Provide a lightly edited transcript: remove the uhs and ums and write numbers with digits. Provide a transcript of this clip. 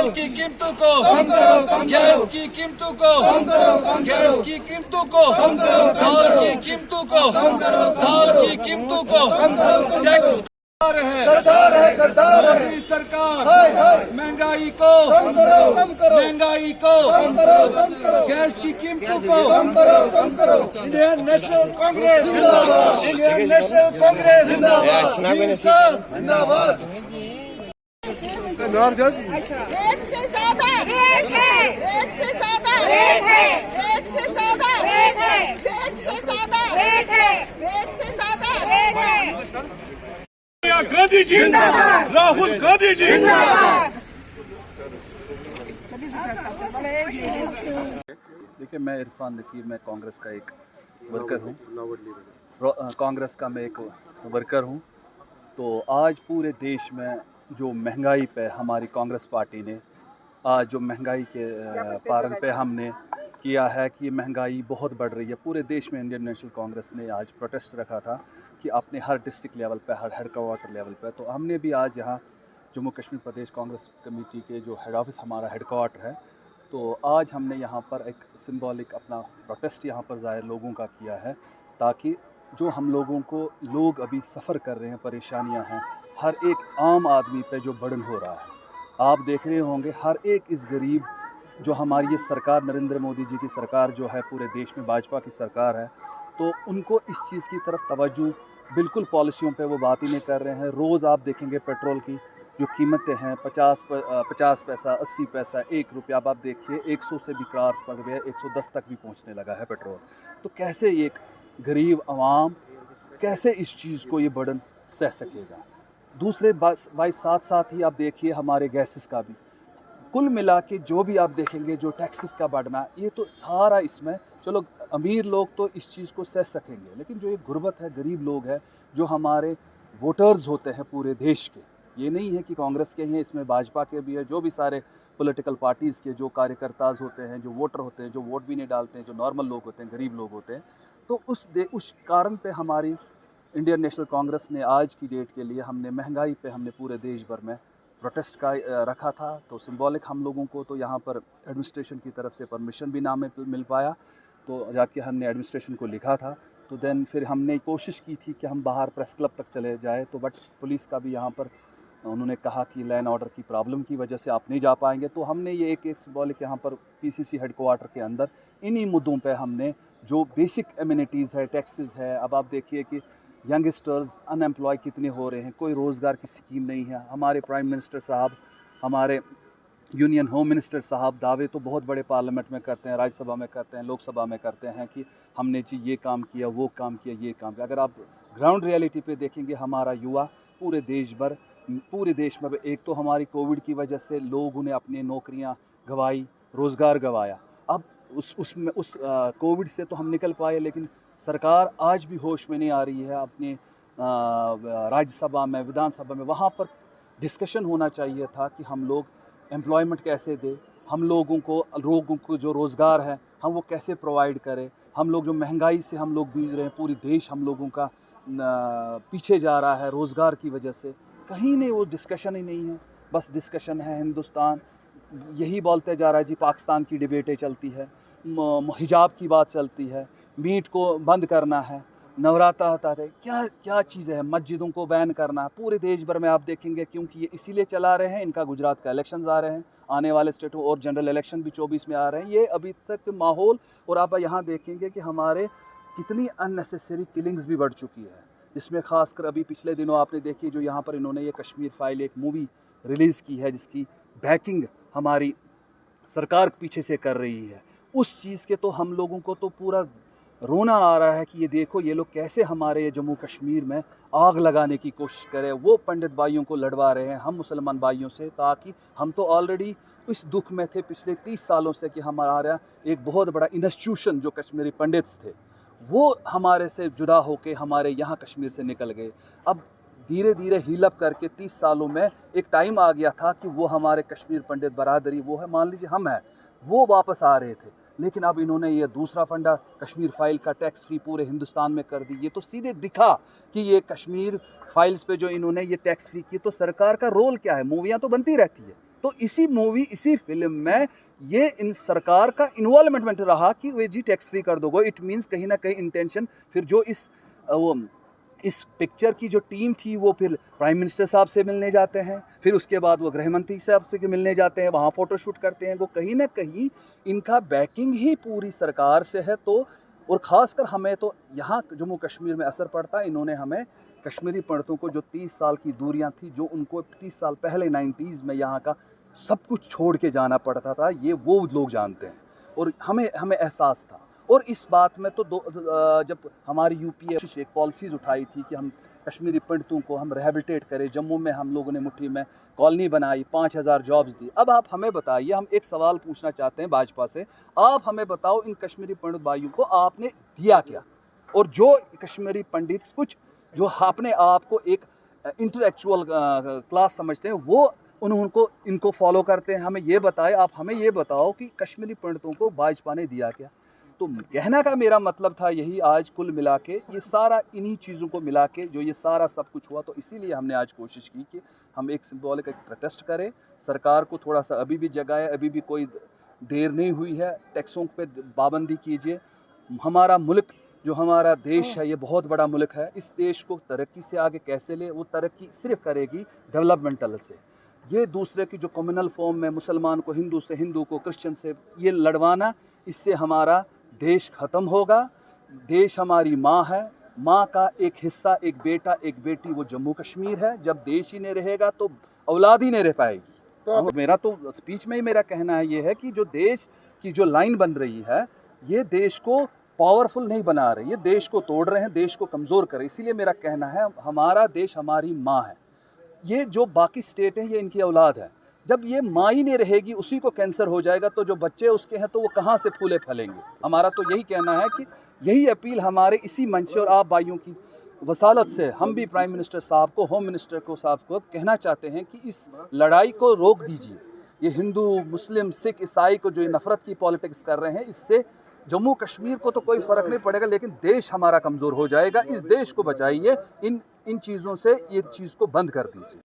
की कीमतों को कम करो, गैस की कीमतों को कम करो, गैस की कीमतों को कम करो, दाल की कीमतों को कम करो, दाल की कीमतों को कम करो। टैक्स सरकार है मोदी सरकार महंगाई को कम करो, महंगाई को कम करो, गैस की कीमतों को कम करो। Indian national Congress Indian national Congress जिंदाबाद। एक से ज्यादा रेट है, एक से ज्यादा रेट है, एक से ज्यादा रेट है, एक से ज्यादा रेट है, एक से ज्यादा रेट है। सोनिया गांधी जी जिंदाबाद, राहुल गांधी जी जिंदाबाद। देखिए, मैं इरफान नकीर, मैं कांग्रेस का एक वर्कर हूँ। कांग्रेस का मैं एक वर्कर हूँ। तो आज पूरे देश में जो महंगाई पे हमारी कांग्रेस पार्टी ने आज जो महंगाई के पारण पे हमने किया है कि महंगाई बहुत बढ़ रही है पूरे देश में। इंडियन नेशनल कांग्रेस ने आज प्रोटेस्ट रखा था कि अपने हर डिस्ट्रिक्ट लेवल पे, हर हेडक्वार्टर लेवल पे। तो हमने भी आज यहाँ जम्मू कश्मीर प्रदेश कांग्रेस कमेटी के जो हेड ऑफिस हमारा हेडक्वार्टर है, तो आज हमने यहाँ पर एक सिंबॉलिक अपना प्रोटेस्ट यहाँ पर ज़ाहिर लोगों का किया है, ताकि जो हम लोगों को लोग अभी सफ़र कर रहे हैं, परेशानियाँ हैं, हर एक आम आदमी पे जो बर्डन हो रहा है। आप देख रहे होंगे हर एक इस गरीब, जो हमारी ये सरकार नरेंद्र मोदी जी की सरकार जो है पूरे देश में भाजपा की सरकार है, तो उनको इस चीज़ की तरफ तवज्जो बिल्कुल पॉलिसियों पे वो बात ही नहीं कर रहे हैं। रोज़ आप देखेंगे पेट्रोल की जो कीमतें हैं 50 पैसा, 80 पैसा, 1 रुपया, अब आप देखिए 100 से भी क्रॉस पड़ गया, 110 तक भी पहुंचने लगा है पेट्रोल। तो कैसे ये गरीब आवाम कैसे इस चीज़ को ये बर्डन सह सकेगा। दूसरे भाई साथ साथ ही आप देखिए हमारे गैसेस का भी कुल मिला के जो भी आप देखेंगे जो टैक्सेस का बढ़ना, ये तो सारा इसमें, चलो अमीर लोग तो इस चीज़ को सह सकेंगे, लेकिन जो ये गुर्बत है, गरीब लोग हैं, जो हमारे वोटर्स होते हैं पूरे देश के, ये नहीं है कि कांग्रेस के हैं, इसमें भाजपा के भी है, जो भी सारे पॉलिटिकल पार्टीज़ के जो कार्यकर्ताज होते हैं, जो वोटर होते हैं, जो वोट भी नहीं डालते हैं, जो नॉर्मल लोग होते हैं, गरीब लोग होते हैं। तो उस कारण पे हमारी इंडियन नेशनल कांग्रेस ने आज की डेट के लिए हमने महंगाई पे हमने पूरे देश भर में प्रोटेस्ट का रखा था। तो सिंबॉलिक हम लोगों को तो यहाँ पर एडमिनिस्ट्रेशन की तरफ से परमिशन भी ना मिल पाया, तो जाके हमने एडमिनिस्ट्रेशन को लिखा था। तो देन फिर हमने कोशिश की थी कि हम बाहर प्रेस क्लब तक चले जाए, तो बट पुलिस का भी यहाँ पर उन्होंने कहा कि लैंड ऑर्डर की प्रॉब्लम की वजह से आप नहीं जा पाएंगे। तो हमने ये एक सिंबॉलिक यहाँ पर पीसीसी हेडक्वार्टर के अंदर इन्हीं मुद्दों पे हमने जो बेसिक एमिनिटीज़ है, टैक्सेस है, अब आप देखिए कि यंगस्टर्स अनएम्प्लॉय कितने हो रहे हैं, कोई रोज़गार की स्कीम नहीं है। हमारे प्राइम मिनिस्टर साहब, हमारे यूनियन होम मिनिस्टर साहब दावे तो बहुत बड़े पार्लियामेंट में करते हैं, राज्यसभा में करते हैं, लोकसभा में करते हैं कि हमने जी ये काम किया, वो काम किया, ये काम किया। अगर आप ग्राउंड रियलिटी पे देखेंगे, हमारा युवा पूरे देश में एक तो हमारी कोविड की वजह से लोगों ने अपनी नौकरियां गंवाई, रोज़गार गंवाया। अब उस कोविड से तो हम निकल पाए, लेकिन सरकार आज भी होश में नहीं आ रही है। अपने राज्यसभा में, विधानसभा में, वहाँ पर डिस्कशन होना चाहिए था कि हम लोग एम्प्लॉयमेंट कैसे दें, हम लोगों को जो रोज़गार है हम वो कैसे प्रोवाइड करें। हम लोग जो महंगाई से हम लोग जूझ रहे हैं, पूरी देश हम लोगों का पीछे जा रहा है रोज़गार की वजह से, कहीं नहीं वो डिस्कशन ही नहीं है। बस डिस्कशन है, हिंदुस्तान यही बोलते जा रहा है जी, पाकिस्तान की डिबेटें चलती है, हिजाब की बात चलती है, मीट को बंद करना है, नवरात्रा आता है, क्या चीज़ें हैं, मस्जिदों को बैन करना है। पूरे देश भर में आप देखेंगे, क्योंकि ये इसीलिए चला रहे हैं, इनका गुजरात का इलेक्शंस आ रहे हैं, आने वाले स्टेटों और जनरल इलेक्शन भी 24 में आ रहे हैं। ये अभी तक माहौल, और आप यहाँ देखेंगे कि हमारे कितनी अननेसेसरी किलिंग्स भी बढ़ चुकी है, जिसमें खासकर अभी पिछले दिनों आपने देखी जो यहाँ पर इन्होंने ये कश्मीर फाइल एक मूवी रिलीज़ की है, जिसकी बैकिंग हमारी सरकार पीछे से कर रही है। उस चीज़ के तो हम लोगों को तो पूरा रोना आ रहा है कि ये देखो ये लोग कैसे हमारे जम्मू कश्मीर में आग लगाने की कोशिश करें। वो पंडित भाइयों को लड़वा रहे हैं हम मुसलमान भाइयों से, ताकि हम तो ऑलरेडी इस दुख में थे पिछले 30 सालों से कि हमारा एक बहुत बड़ा इंस्टीट्यूशन जो कश्मीरी पंडित्स थे वो हमारे से जुदा होकर हमारे यहाँ कश्मीर से निकल गए। अब धीरे धीरे हीलअप करके 30 सालों में एक टाइम आ गया था कि वो हमारे कश्मीर पंडित बरादरी, वो है, मान लीजिए हम हैं, वो वापस आ रहे थे। लेकिन अब इन्होंने ये दूसरा फंडा कश्मीर फाइल का टैक्स फ्री पूरे हिंदुस्तान में कर दी। ये तो सीधे दिखा कि ये कश्मीर फाइल्स पे जो इन्होंने ये टैक्स फ्री की, तो सरकार का रोल क्या है। मूवियाँ तो बनती रहती है, तो इसी मूवी, इसी फिल्म में ये इन सरकार का इन्वॉल्वमेंट रहा कि वे जी टैक्स फ्री कर दोगे। इट मीन्स कहीं ना कहीं इंटेंशन, फिर जो इस पिक्चर की जो टीम थी वो फिर प्राइम मिनिस्टर साहब से मिलने जाते हैं, फिर उसके बाद वो गृह मंत्री साहब से मिलने जाते हैं, वहाँ फ़ोटोशूट करते हैं। वो कहीं ना कहीं इनका बैकिंग ही पूरी सरकार से है। तो और ख़ासकर हमें तो यहाँ जम्मू कश्मीर में असर पड़ता है। इन्होंने हमें कश्मीरी पंडितों को जो 30 साल की दूरियाँ थी, जो उनको 30 साल पहले 90s में यहाँ का सब कुछ छोड़ के जाना पड़ता था, ये वो लोग जानते हैं और हमें एहसास था। और इस बात में तो जब हमारी यूपीए एक पॉलिसीज़ उठाई थी कि हम कश्मीरी पंडितों को हम रिहेबिलिटेट करें, जम्मू में हम लोगों ने मुट्ठी में कॉलोनी बनाई, 5000 जॉब्स दी। अब आप हमें बताइए, हम एक सवाल पूछना चाहते हैं भाजपा से, आप हमें बताओ इन कश्मीरी पंडित भाइयों को आपने दिया क्या? और जो कश्मीरी पंडित कुछ जो अपने आप को एक इंटेलेक्चुअल क्लास समझते हैं, वो उनको इनको फॉलो करते हैं। हमें ये बताएं, आप हमें ये बताओ कि कश्मीरी पंडितों को भाजपा ने दिया क्या? तो कहना का मेरा मतलब था यही, आज कुल मिला के ये सारा इन्हीं चीज़ों को मिला के जो ये सारा सब कुछ हुआ। तो इसीलिए हमने आज कोशिश की कि हम एक सिंबॉलिक प्रोटेस्ट करें, सरकार को थोड़ा सा अभी भी जगाए, अभी भी कोई देर नहीं हुई है, टैक्सों पे पाबंदी कीजिए। हमारा मुल्क जो हमारा देश है, ये बहुत बड़ा मुल्क है। इस देश को तरक्की से आगे कैसे ले? वो तरक्की सिर्फ करेगी डेवलपमेंटल से। ये दूसरे की जो कम्युनल फॉर्म में मुसलमान को हिंदू से, हिंदू को क्रिश्चियन से ये लड़वाना, इससे हमारा देश ख़त्म होगा। देश हमारी माँ है, माँ का एक हिस्सा, एक बेटा, एक बेटी, वो जम्मू कश्मीर है। जब देश ही नहीं रहेगा तो औलाद ही नहीं रह पाएगी। तो मेरा तो स्पीच में ही मेरा कहना है ये है कि जो देश की जो लाइन बन रही है, ये देश को पावरफुल नहीं बना रही, ये देश को तोड़ रहे हैं, देश को कमज़ोर कर रहे हैं। इसीलिए मेरा कहना है, हमारा देश हमारी माँ है। ये जो बाकी स्टेट हैं, ये इनकी औलाद है। जब ये माँ ही नहीं रहेगी, उसी को कैंसर हो जाएगा, तो जो बच्चे उसके हैं तो वो कहाँ से फूले फलेंगे? हमारा तो यही कहना है कि यही अपील हमारे इसी मंच से और आप भाइयों की वसालत से हम भी प्राइम मिनिस्टर साहब को, होम मिनिस्टर को साहब को कहना चाहते हैं कि इस लड़ाई को रोक दीजिए। ये हिंदू, मुस्लिम, सिख, ईसाई को जो ये नफ़रत की पॉलिटिक्स कर रहे हैं, इससे जम्मू कश्मीर को तो कोई फ़र्क नहीं पड़ेगा, लेकिन देश हमारा कमज़ोर हो जाएगा। इस देश को बचाइए, इन चीज़ों से ये चीज़ को बंद कर दीजिए।